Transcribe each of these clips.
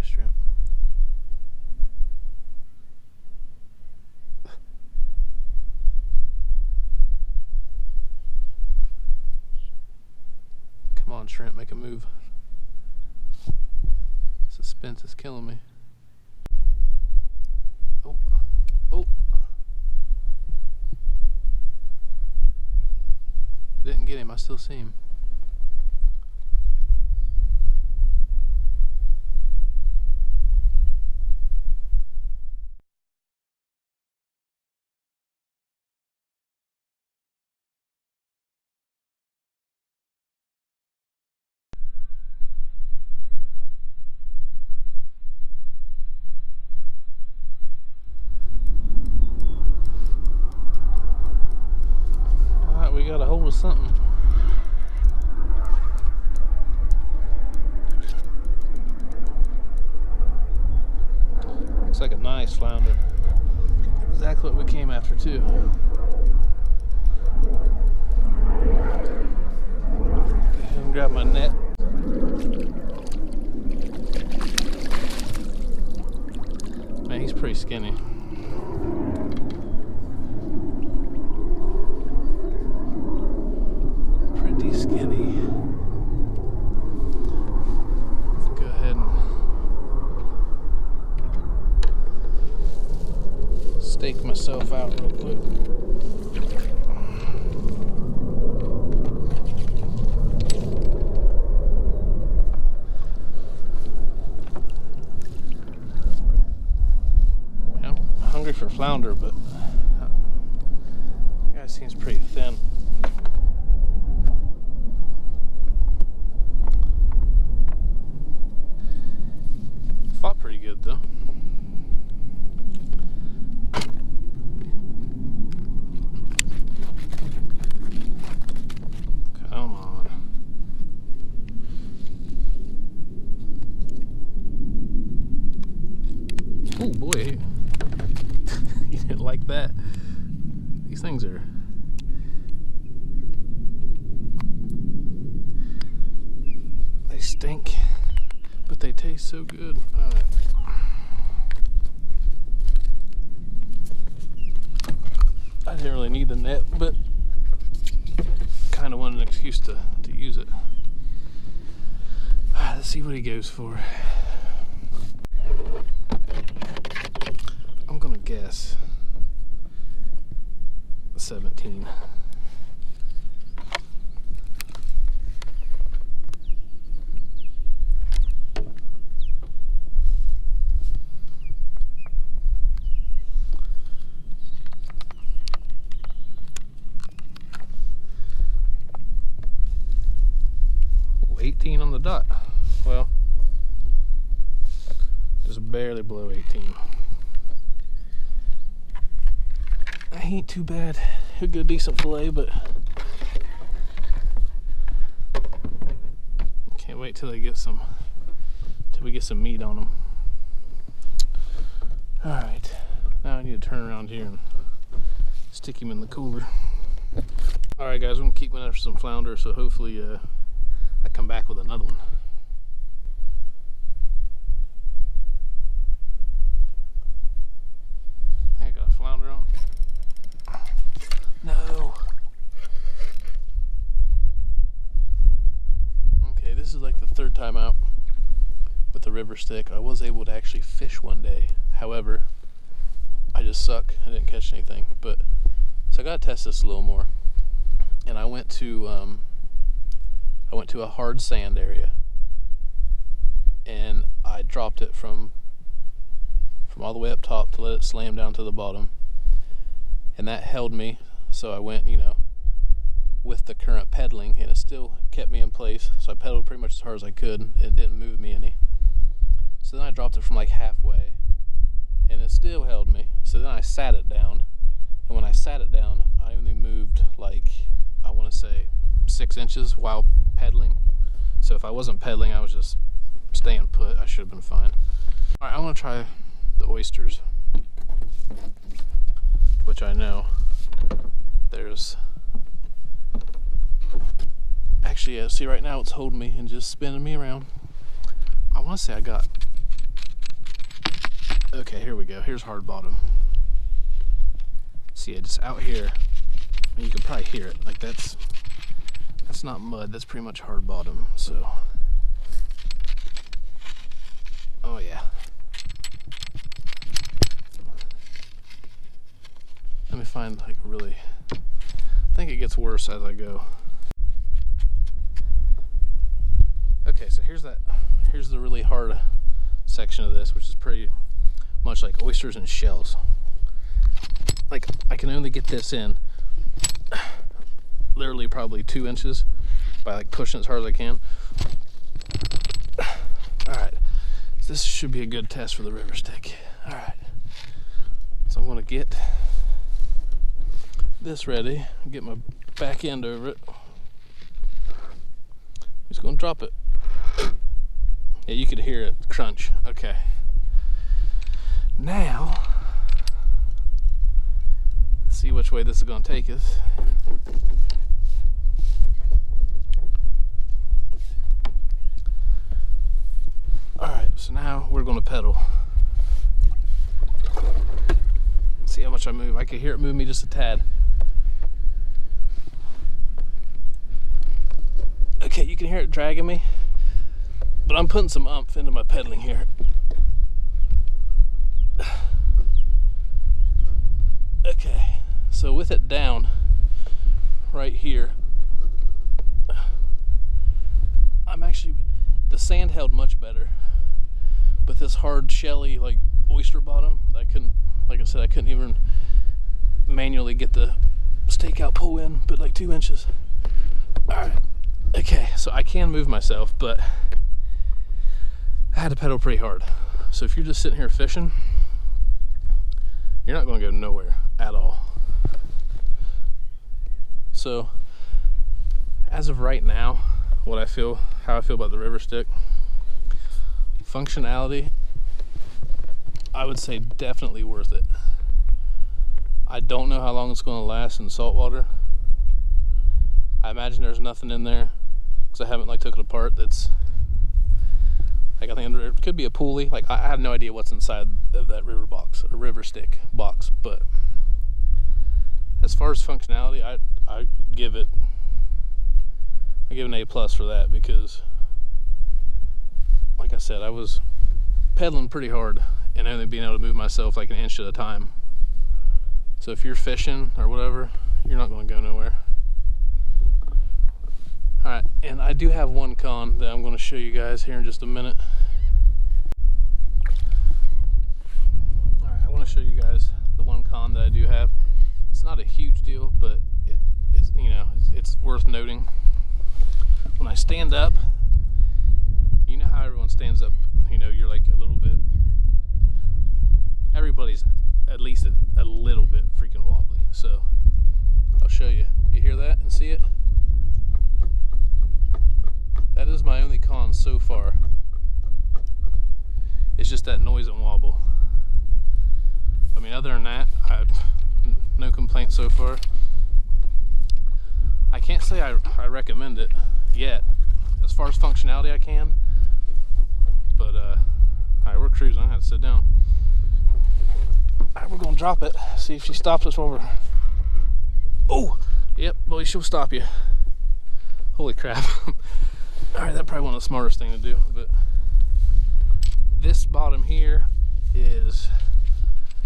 bass shrimp. Come on, shrimp, make a move. Suspense is killing me. Oh, oh. Didn't get him, I still see him. We got a hold of something. Looks like a nice flounder. Exactly what we came after too. Go ahead and grab my net. Man, he's pretty skinny. Skinny. Let's go ahead and stake myself out real quick. I'm hungry for flounder, but that guy seems pretty thin. Fought pretty good though. Come on. Oh boy. You didn't like that. These things are... they stink. But they taste so good. Alright. I didn't really need the net, but kind of wanted an excuse to use it. Alright, let's see what he goes for. I'm gonna guess 17. On the dot. Well, just barely below 18. That ain't too bad. He'll get a decent fillet, but can't wait till we get some meat on them. All right, now I need to turn around here and stick him in the cooler. All right, guys, I'm gonna keep going after some flounder, so hopefully I come back with another one. I got a flounder on. No. Okay, this is like the third time out with the river stick. I was able to actually fish one day. However, I just suck. I didn't catch anything. But so I gotta test this a little more. And I went to a hard sand area, and I dropped it from all the way up top to let it slam down to the bottom, and that held me. So I went, you know, with the current pedaling, and it still kept me in place. So I pedaled pretty much as hard as I could, and it didn't move me any. So then I dropped it from like halfway, and it still held me. So then I sat it down, and when I sat it down, I only moved like, I want to say 6 inches while pedaling. So if I wasn't pedaling, I was just staying put. I should have been fine. All right, I'm gonna try the oysters, which I know there's actually, see right now it's holding me and just spinning me around. I want to say I got Okay, here we go. Here's hard bottom. See, just out here, you can probably hear it. Like that's not mud. That's pretty much hard bottom. So, oh yeah. Let me find like a really. I think it gets worse as I go. Okay, so here's the really hard section of this, which is pretty much like oysters and shells. Like I can only get this in literally probably 2 inches by like pushing as hard as I can. All right, so this should be a good test for the river stick. All right, so I'm gonna get this ready, get my back end over it. I'm just gonna drop it. Yeah, you could hear it crunch. Okay. Now, let's see which way this is gonna take us. All right, so now we're gonna pedal. See how much I move. I can hear it move me just a tad. Okay, you can hear it dragging me, but I'm putting some oomph into my pedaling here. Okay, so with it down right here, the sand held much better, but this hard shelly like oyster bottom, I couldn't even manually get the stakeout pull in, but like 2 inches. All right. Okay, so I can move myself, but I had to pedal pretty hard. So if you're just sitting here fishing, you're not going to go nowhere at all. So as of right now, how I feel about the river stick, functionality, I would say definitely worth it. I don't know how long it's going to last in saltwater. I imagine there's nothing in there because I haven't like took it apart. That's like, I think it could be a pulley. Like I have no idea what's inside of that river box or river stick box. But as far as functionality, I give it an A+ for that, because like I said, I was pedaling pretty hard and only being able to move myself like an inch at a time. So if you're fishing or whatever, you're not going to go nowhere. Alright, and I do have one con that I'm going to show you guys here in just a minute. Alright, I want to show you guys the one con that I do have. It's not a huge deal, but it's worth noting. When I stand up, you know how everyone stands up, you're like a little bit, everybody's at least a little bit freaking wobbly. So I'll show you. You hear that and see it? That is my only con so far. It's just that noise and wobble. I mean, other than that, no complaints so far. I can't say I recommend it yet. As far as functionality, I can. But alright, we're cruising. I have to sit down. Alright, we're gonna drop it. See if she stops us while we're. Oh, yep, boy, she'll stop you. Holy crap. Alright, that's probably one of the smartest thing to do, but this bottom here is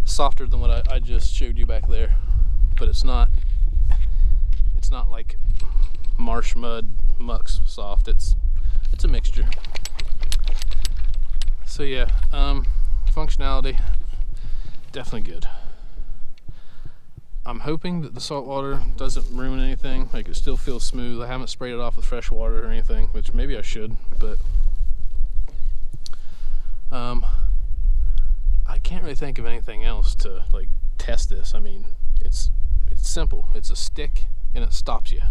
softer than what I just showed you back there, but it's not like marsh mud muck's soft. It's a mixture. So yeah, functionality definitely good. I'm hoping that the salt water doesn't ruin anything. Like, it still feels smooth. I haven't sprayed it off with fresh water or anything, which maybe I should, but I can't really think of anything else to like test this. I mean, it's simple. It's a stick and it stops you.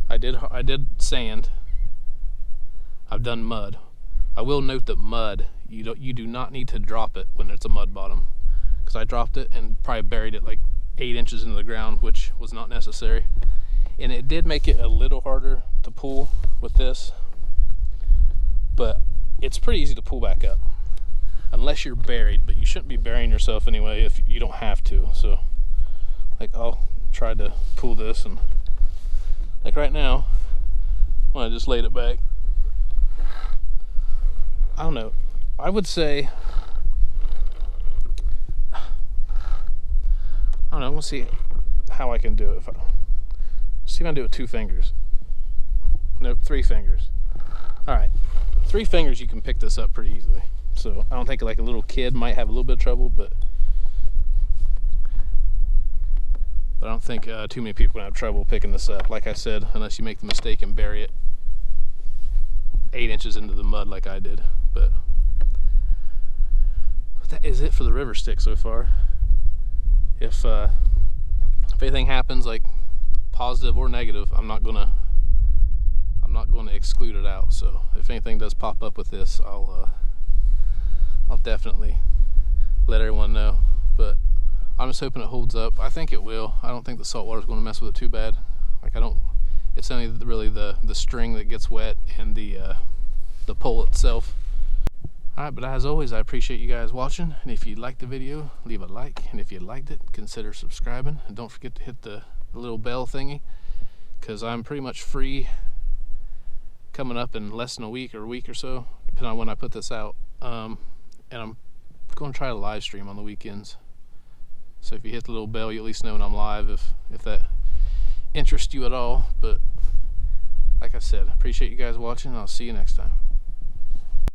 I did sand. I've done mud. I will note that mud, you do not need to drop it when it's a mud bottom, because I dropped it and probably buried it like 8 inches into the ground, which was not necessary. And it did make it a little harder to pull with this, but it's pretty easy to pull back up. unless you're buried, but you shouldn't be burying yourself anyway if you don't have to. So like I'll try to pull this, and like right now when I just laid it back, I don't know, I would say, I don't know, I'm gonna see how I can do it. See if I can do it with 2 fingers. Nope, 3 fingers. All right, 3 fingers, you can pick this up pretty easily. So I don't think like a little kid might have a little bit of trouble, but I don't think too many people gonna have trouble picking this up. Like I said, unless you make the mistake and bury it 8 inches into the mud like I did. But that is it for the river stick so far. If anything happens, like positive or negative, I'm not gonna exclude it out. So if anything does pop up with this, I'll definitely let everyone know. But I'm just hoping it holds up. I think it will. I don't think the salt water is going to mess with it too bad. Like it's only really the string that gets wet and the pole itself. All right, but as always, I appreciate you guys watching. And if you liked the video, leave a like. And if you liked it, consider subscribing. And don't forget to hit the little bell thingy, because I'm pretty much free coming up in less than a week or so, depending on when I put this out. And I'm going to try to live stream on the weekends. So if you hit the little bell, you at least know when I'm live, if that interests you at all. But like I said, I appreciate you guys watching, and I'll see you next time.